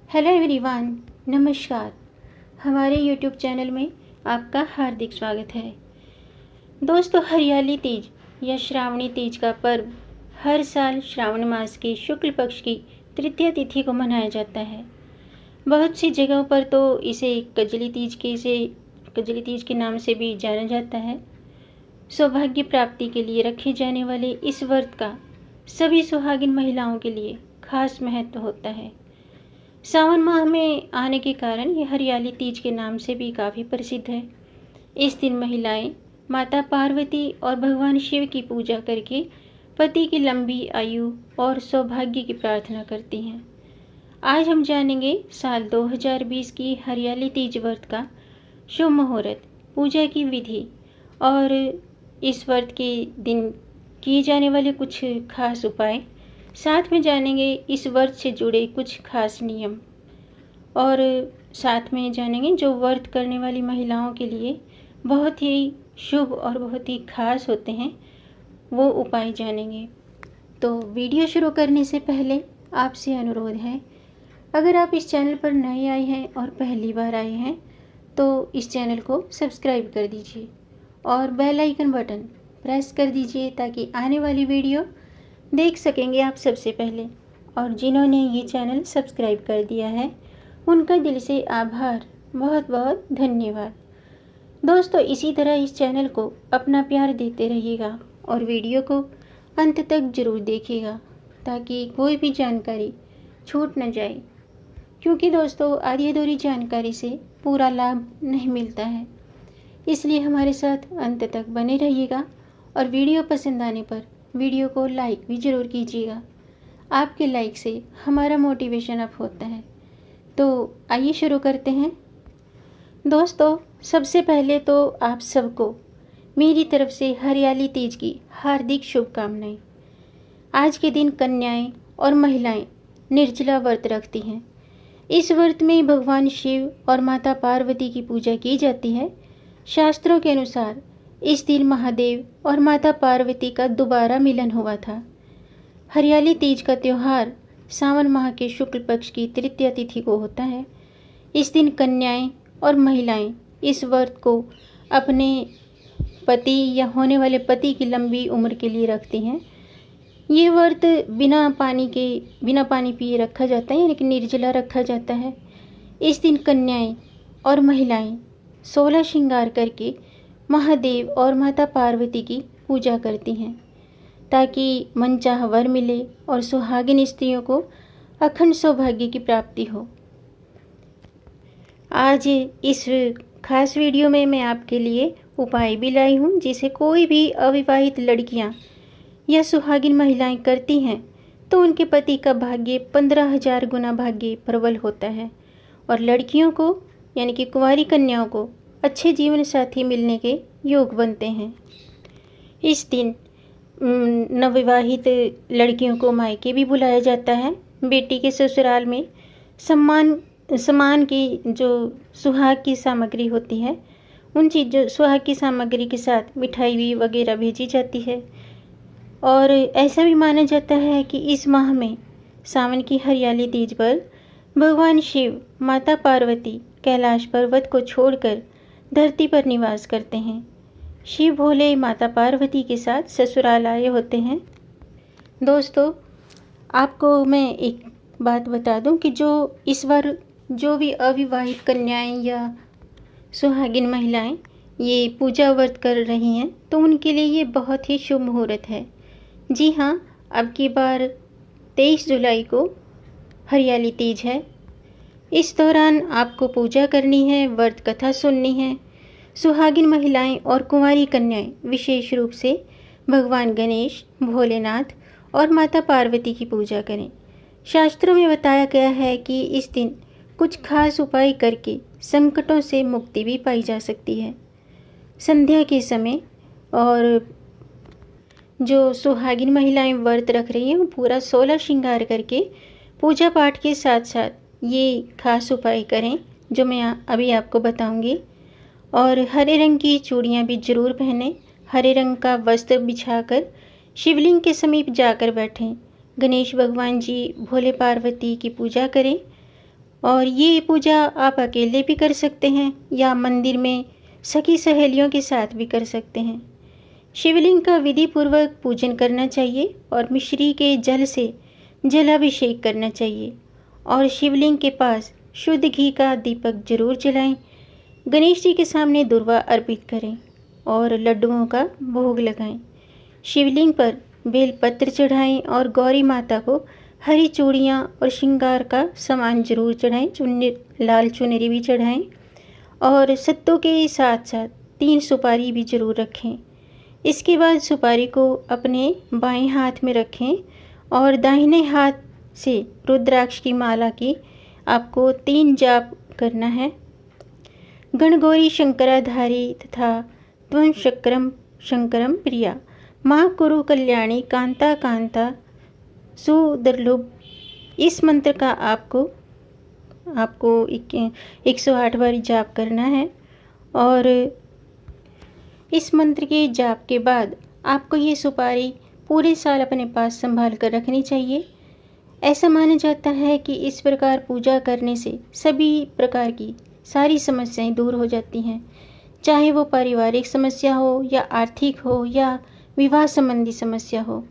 Hello everyone, नमस्कार। हमारे YouTube channel में आपका हार्दिक स्वागत है। दोस्तों, हरियाली तीज या श्रावणी तीज का पर्व हर साल श्रावण मास के शुक्ल पक्ष की तृतीया तिथि को मनाया जाता है। बहुत सी जगहों पर तो इसे कजली तीज के नाम से भी जाना जाता है। सौभाग्य प्राप्ति के लिए रखे जाने वाले इस व्रत का सभी सुहागिन महिलाओं के लिए खास महत्व होता है। सावन माह में आने के कारण यह हरियाली तीज के नाम से भी काफ़ी प्रसिद्ध है। इस दिन महिलाएं माता पार्वती और भगवान शिव की पूजा करके पति की लंबी आयु और सौभाग्य की प्रार्थना करती हैं। आज हम जानेंगे साल 2020 की हरियाली तीज व्रत का शुभ मुहूर्त, पूजा की विधि और इस व्रत के दिन किए जाने वाले कुछ खास उपाय। साथ में जानेंगे इस व्रत से जुड़े कुछ खास नियम और साथ में जानेंगे जो व्रत करने वाली महिलाओं के लिए बहुत ही शुभ और बहुत ही खास होते हैं, वो उपाय जानेंगे। तो वीडियो शुरू करने से पहले आपसे अनुरोध है, अगर आप इस चैनल पर नए आए हैं और पहली बार आए हैं तो इस चैनल को सब्सक्राइब कर दीजिए और बेल आइकन बटन प्रेस कर दीजिए ताकि आने वाली वीडियो देख सकेंगे आप सबसे पहले। और जिन्होंने ये चैनल सब्सक्राइब कर दिया है उनका दिल से आभार, बहुत बहुत धन्यवाद। दोस्तों, इसी तरह इस चैनल को अपना प्यार देते रहिएगा और वीडियो को अंत तक ज़रूर देखिएगा ताकि कोई भी जानकारी छूट न जाए, क्योंकि दोस्तों आधी अधूरी जानकारी से पूरा लाभ नहीं मिलता है। इसलिए हमारे साथ अंत तक बने रहिएगा और वीडियो पसंद आने पर वीडियो को लाइक भी ज़रूर कीजिएगा। आपके लाइक से हमारा मोटिवेशन अप होता है। तो आइए शुरू करते हैं। दोस्तों, सबसे पहले तो आप सबको मेरी तरफ से हरियाली तीज की हार्दिक शुभकामनाएं। आज के दिन कन्याएं और महिलाएं निर्जला व्रत रखती हैं। इस व्रत में भगवान शिव और माता पार्वती की पूजा की जाती है। शास्त्रों के अनुसार इस दिन महादेव और माता पार्वती का दोबारा मिलन हुआ था। हरियाली तीज का त्यौहार सावन माह के शुक्ल पक्ष की तृतीया तिथि को होता है। इस दिन कन्याएं और महिलाएं इस व्रत को अपने पति या होने वाले पति की लंबी उम्र के लिए रखती हैं। ये व्रत बिना पानी पिए रखा जाता है, यानी कि निर्जला रखा जाता है। इस दिन कन्याएं और महिलाएं 16 श्रृंगार करके महादेव और माता पार्वती की पूजा करती हैं ताकि मनचाहा वर मिले और सुहागिन स्त्रियों को अखंड सौभाग्य की प्राप्ति हो। आज इस खास वीडियो में मैं आपके लिए उपाय भी लाई हूँ जिसे कोई भी अविवाहित लड़कियाँ या सुहागिन महिलाएं करती हैं तो उनके पति का भाग्य 15,000 गुना भाग्य प्रबल होता है और लड़कियों को यानी कि कुंवारी कन्याओं को अच्छे जीवन साथी मिलने के योग बनते हैं। इस दिन नवविवाहित लड़कियों को मायके भी बुलाया जाता है। बेटी के ससुराल में सम्मान की जो सुहाग की सामग्री होती है, उन चीज़ों सुहाग की सामग्री के साथ मिठाई भी वगैरह भेजी जाती है। और ऐसा भी माना जाता है कि इस माह में सावन की हरियाली तीज पर भगवान शिव माता पार्वती कैलाश पर्वत को छोड़कर धरती पर निवास करते हैं। शिव भोले माता पार्वती के साथ ससुराल आए होते हैं। दोस्तों, आपको मैं एक बात बता दूं कि जो इस बार जो भी अविवाहित कन्याएं या सुहागिन महिलाएं ये पूजा व्रत कर रही हैं तो उनके लिए ये बहुत ही शुभ मुहूर्त है। जी हाँ, अब की बार 23 जुलाई को हरियाली तीज है। इस दौरान आपको पूजा करनी है, व्रत कथा सुननी है। सुहागिन महिलाएं और कुंवारी कन्याएं विशेष रूप से भगवान गणेश, भोलेनाथ और माता पार्वती की पूजा करें। शास्त्रों में बताया गया है कि इस दिन कुछ खास उपाय करके संकटों से मुक्ति भी पाई जा सकती है। संध्या के समय और जो सुहागिन महिलाएं व्रत रख रही हैं वो पूरा 16 श्रृंगार करके पूजा पाठ के साथ साथ ये खास उपाय करें जो मैं अभी आपको बताऊंगी। और हरे रंग की चूड़ियाँ भी जरूर पहनें। हरे रंग का वस्त्र बिछाकर शिवलिंग के समीप जाकर बैठें। गणेश भगवान जी, भोले पार्वती की पूजा करें और ये पूजा आप अकेले भी कर सकते हैं या मंदिर में सखी सहेलियों के साथ भी कर सकते हैं। शिवलिंग का विधि पूर्वक पूजन करना चाहिए और मिश्री के जल से जलाभिषेक करना चाहिए और शिवलिंग के पास शुद्ध घी का दीपक जरूर जलाएं। गणेश जी के सामने दुर्वा अर्पित करें और लड्डुओं का भोग लगाएं। शिवलिंग पर बेलपत्र चढ़ाएं और गौरी माता को हरी चूड़ियाँ और श्रृंगार का सामान जरूर चढ़ाएं। लाल चुनरी भी चढ़ाएं और सत्तू के साथ साथ 3 सुपारी भी जरूर रखें। इसके बाद सुपारी को अपने बाएं हाथ में रखें और दाहिने हाथ से रुद्राक्ष की माला की आपको 3 जाप करना है। गणगौरी शंकराधारी तथा त्वं शक्रम शंकरम प्रिया माँ कुरु कल्याणी कांता कांता सुदुर्लभ। इस मंत्र का आपको 108 बार जाप करना है और इस मंत्र के जाप के बाद आपको ये सुपारी पूरे साल अपने पास संभाल कर रखनी चाहिए। ऐसा माना जाता है कि इस प्रकार पूजा करने से सभी प्रकार की सारी समस्याएं दूर हो जाती हैं, चाहे वो पारिवारिक समस्या हो या आर्थिक हो या विवाह संबंधी समस्या हो।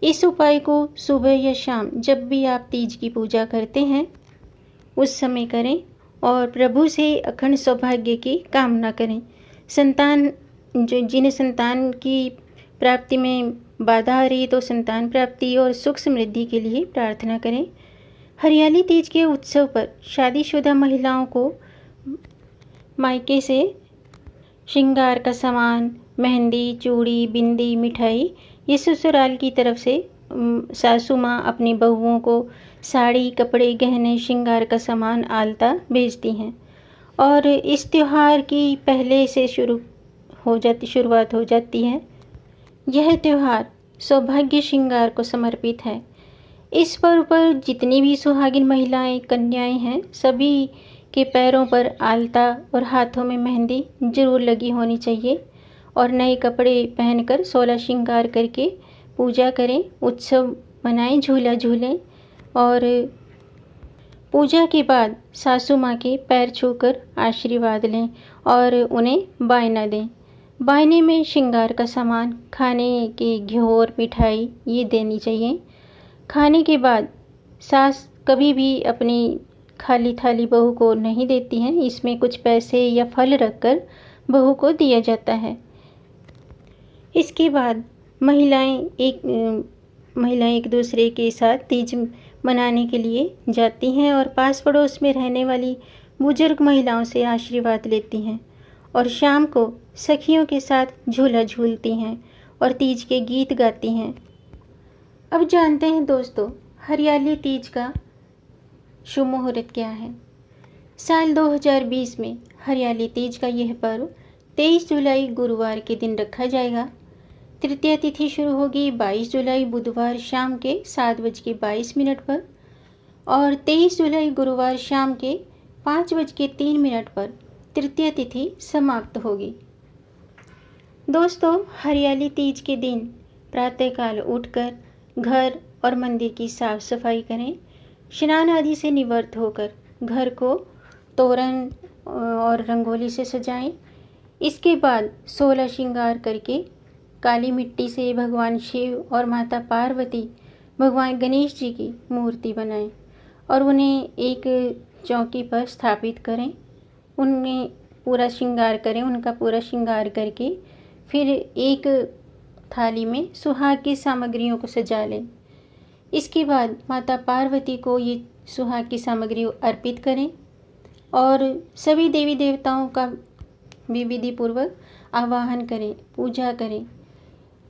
इस उपाय को सुबह या शाम जब भी आप तीज की पूजा करते हैं उस समय करें और प्रभु से अखंड सौभाग्य की कामना करें। जिन्हें संतान की प्राप्ति में बाधा आ रही है तो संतान प्राप्ति और सुख समृद्धि के लिए प्रार्थना करें। हरियाली तीज के उत्सव पर शादीशुदा महिलाओं को मायके से श्रृंगार का सामान, मेहंदी, चूड़ी, बिंदी, मिठाई ये ससुराल की तरफ से सासू माँ अपनी बहुओं को साड़ी, कपड़े, गहने, श्रृंगार का सामान, आलता भेजती हैं और इस त्यौहार की पहले से शुरुआत हो जाती है। यह त्यौहार सौभाग्य श्रृंगार को समर्पित है। इस पर्व पर जितनी भी सुहागिन महिलाएं, कन्याएं हैं, सभी के पैरों पर आलता और हाथों में मेहंदी जरूर लगी होनी चाहिए और नए कपड़े पहनकर 16 श्रृंगार करके पूजा करें, उत्सव मनाएं, झूला झूलें और पूजा के बाद सासू माँ के पैर छूकर आशीर्वाद लें और उन्हें बायना दें। बायने में श्रृंगार का सामान, खाने के घ्योर, मिठाई ये देनी चाहिए। खाने के बाद सास कभी भी अपनी खाली थाली बहू को नहीं देती हैं, इसमें कुछ पैसे या फल रखकर बहू को दिया जाता है। इसके बाद महिलाएं एक दूसरे के साथ तीज मनाने के लिए जाती हैं और पास पड़ोस में रहने वाली बुजुर्ग महिलाओं से आशीर्वाद लेती हैं और शाम को सखियों के साथ झूला झूलती हैं और तीज के गीत गाती हैं। अब जानते हैं दोस्तों, हरियाली तीज का शुभ मुहूर्त क्या है। साल 2020 में हरियाली तीज का यह पर्व 23 जुलाई गुरुवार के दिन रखा जाएगा। तृतीया तिथि शुरू होगी 22 जुलाई बुधवार शाम के 7:22 पर और 23 जुलाई गुरुवार शाम के 5:03 पर तृतीया तिथि समाप्त होगी। दोस्तों, हरियाली तीज के दिन प्रातःकाल उठकर घर और मंदिर की साफ सफाई करें। स्नान आदि से निवृत्त होकर घर को तोरण और रंगोली से सजाएं। इसके बाद 16 श्रृंगार करके काली मिट्टी से भगवान शिव और माता पार्वती, भगवान गणेश जी की मूर्ति बनाएं और उन्हें एक चौकी पर स्थापित करें। उनमें पूरा श्रृंगार करें, उनका पूरा श्रृंगार करके फिर एक थाली में सुहाग की सामग्रियों को सजा लें। इसके बाद माता पार्वती को ये सुहाग की सामग्री अर्पित करें और सभी देवी देवताओं का भी विधि पूर्वक आवाहन करें, पूजा करें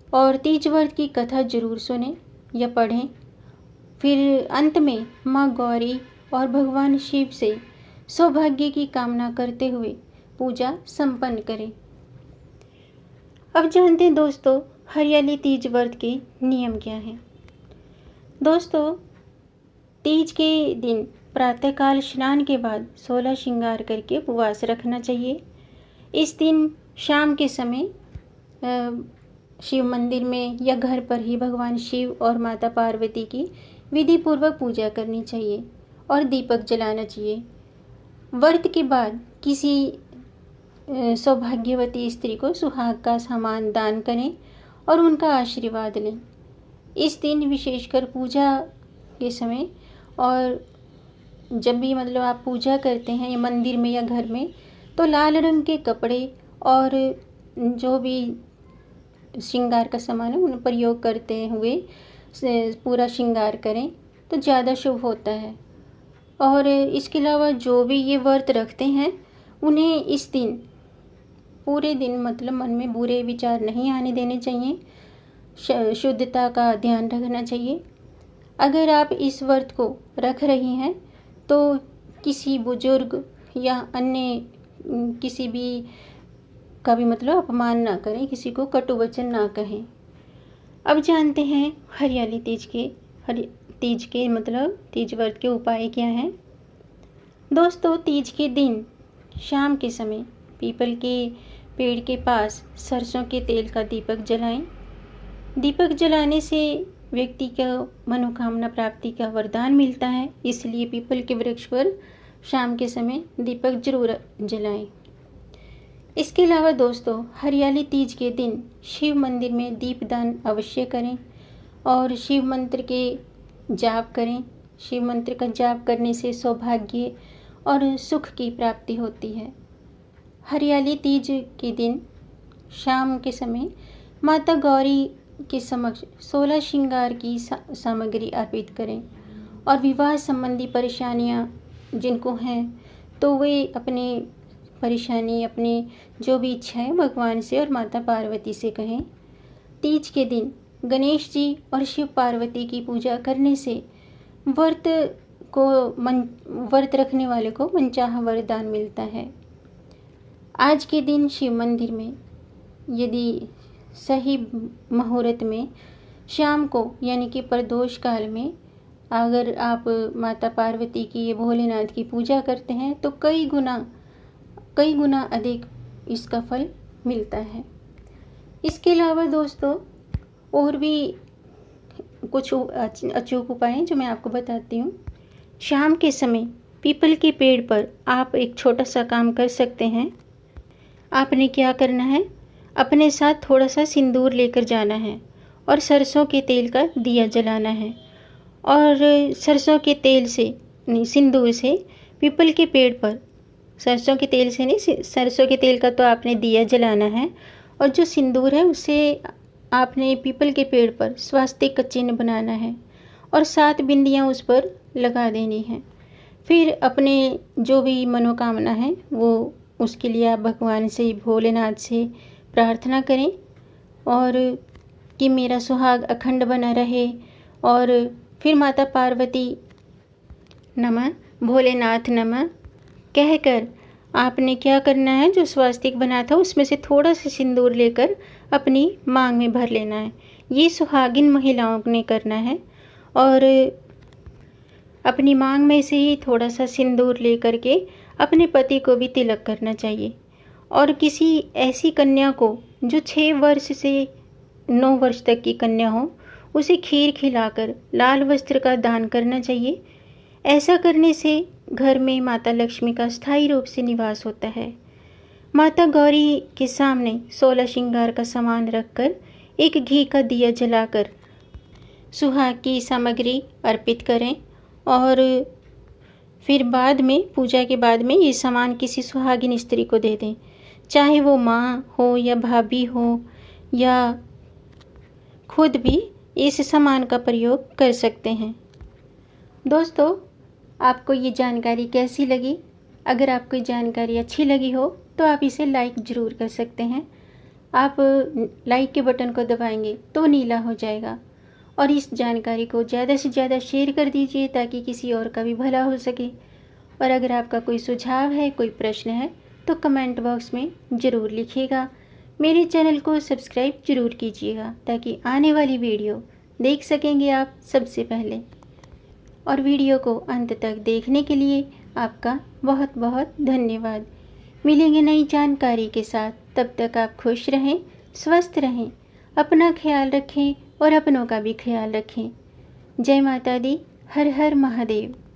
और तीज व्रत की कथा जरूर सुनें या पढ़ें। फिर अंत में माँ गौरी और भगवान शिव से सौभाग्य की कामना करते हुए पूजा संपन्न करें। अब जानते हैं दोस्तों, हरियाली तीज व्रत के नियम क्या हैं। दोस्तों, तीज के दिन प्रातःकाल स्नान के बाद 16 श्रृंगार करके उपवास रखना चाहिए। इस दिन शाम के समय शिव मंदिर में या घर पर ही भगवान शिव और माता पार्वती की विधि पूर्वक पूजा करनी चाहिए और दीपक जलाना चाहिए। व्रत के बाद किसी सौभाग्यवती स्त्री को सुहाग का सामान दान करें और उनका आशीर्वाद लें। इस दिन विशेषकर पूजा के समय और जब भी मतलब आप पूजा करते हैं या मंदिर में या घर में, तो लाल रंग के कपड़े और जो भी श्रृंगार का सामान है उन प्रयोग करते हुए पूरा श्रृंगार करें तो ज़्यादा शुभ होता है। और इसके अलावा जो भी ये व्रत रखते हैं उन्हें इस दिन पूरे दिन मतलब मन में बुरे विचार नहीं आने देने चाहिए, शुद्धता का ध्यान रखना चाहिए। अगर आप इस व्रत को रख रही हैं तो किसी बुजुर्ग या अन्य किसी भी का भी मतलब अपमान ना करें, किसी को कटु वचन ना कहें। अब जानते हैं हरियाली तीज के मतलब तीज व्रत के उपाय क्या हैं। दोस्तों, तीज के दिन शाम के समय पीपल के पेड़ के पास सरसों के तेल का दीपक जलाएं। दीपक जलाने से व्यक्ति को मनोकामना प्राप्ति का वरदान मिलता है, इसलिए पीपल के वृक्ष पर शाम के समय दीपक जरूर जलाएं। इसके अलावा दोस्तों, हरियाली तीज के दिन शिव मंदिर में दीपदान अवश्य करें और शिव मंत्र के जाप करें। शिव मंत्र का जाप करने से सौभाग्य और सुख की प्राप्ति होती है। हरियाली तीज के दिन शाम के समय माता गौरी के समक्ष 16 श्रृंगार की सामग्री अर्पित करें और विवाह संबंधी परेशानियां जिनको हैं तो वे अपनी परेशानी, अपनी जो भी इच्छा है भगवान से और माता पार्वती से कहें। तीज के दिन गणेश जी और शिव पार्वती की पूजा करने से व्रत रखने वाले को मनचाहा वरदान मिलता है। आज के दिन शिव मंदिर में यदि सही मुहूर्त में शाम को यानी कि प्रदोष काल में अगर आप माता पार्वती की, भोलेनाथ की पूजा करते हैं तो कई गुना अधिक इसका फल मिलता है। इसके अलावा दोस्तों और भी कुछ अचूक उपाय हैं जो मैं आपको बताती हूँ। शाम के समय पीपल के पेड़ पर आप एक छोटा सा काम कर सकते हैं। आपने क्या करना है, अपने साथ थोड़ा सा सिंदूर लेकर जाना है और सरसों के तेल का दिया जलाना है और सरसों के तेल से नहीं, सिंदूर से पीपल के पेड़ पर, सरसों के तेल से नहीं, सरसों के तेल का तो आपने दिया जलाना है और जो सिंदूर है उसे आपने पीपल के पेड़ पर स्वास्तिक का चिन्ह बनाना है और 7 बिंदियाँ उस पर लगा देनी है। फिर अपने जो भी मनोकामना है वो उसके लिए आप भगवान से, भोलेनाथ से प्रार्थना करें और कि मेरा सुहाग अखंड बना रहे। और फिर माता पार्वती नमः, भोलेनाथ नमः कहकर आपने क्या करना है, जो स्वास्तिक बना था उसमें से थोड़ा सा सिंदूर लेकर अपनी मांग में भर लेना है। ये सुहागिन महिलाओं ने करना है और अपनी मांग में से ही थोड़ा सा सिंदूर लेकर के अपने पति को भी तिलक करना चाहिए। और किसी ऐसी कन्या को जो 6 वर्ष से 9 वर्ष तक की कन्या हो उसे खीर खिलाकर लाल वस्त्र का दान करना चाहिए। ऐसा करने से घर में माता लक्ष्मी का स्थायी रूप से निवास होता है। माता गौरी के सामने 16 श्रृंगार का सामान रखकर एक घी का दिया जलाकर सुहाग की सामग्री अर्पित करें और फिर बाद में, पूजा के बाद में ये सामान किसी सुहागिन स्त्री को दे दें, चाहे वो माँ हो या भाभी हो या खुद भी इस सामान का प्रयोग कर सकते हैं। दोस्तों, आपको ये जानकारी कैसी लगी? अगर आपको ये जानकारी अच्छी लगी हो तो आप इसे लाइक ज़रूर कर सकते हैं। आप लाइक के बटन को दबाएंगे तो नीला हो जाएगा और इस जानकारी को ज़्यादा से ज़्यादा शेयर कर दीजिए ताकि किसी और का भी भला हो सके। और अगर आपका कोई सुझाव है, कोई प्रश्न है तो कमेंट बॉक्स में ज़रूर लिखिएगा। मेरे चैनल को सब्सक्राइब ज़रूर कीजिएगा ताकि आने वाली वीडियो देख सकेंगे आप सबसे पहले। और वीडियो को अंत तक देखने के लिए आपका बहुत बहुत धन्यवाद। मिलेंगे नई जानकारी के साथ, तब तक आप खुश रहें, स्वस्थ रहें, अपना ख्याल रखें और अपनों का भी ख्याल रखें। जय माता दी, हर हर महादेव।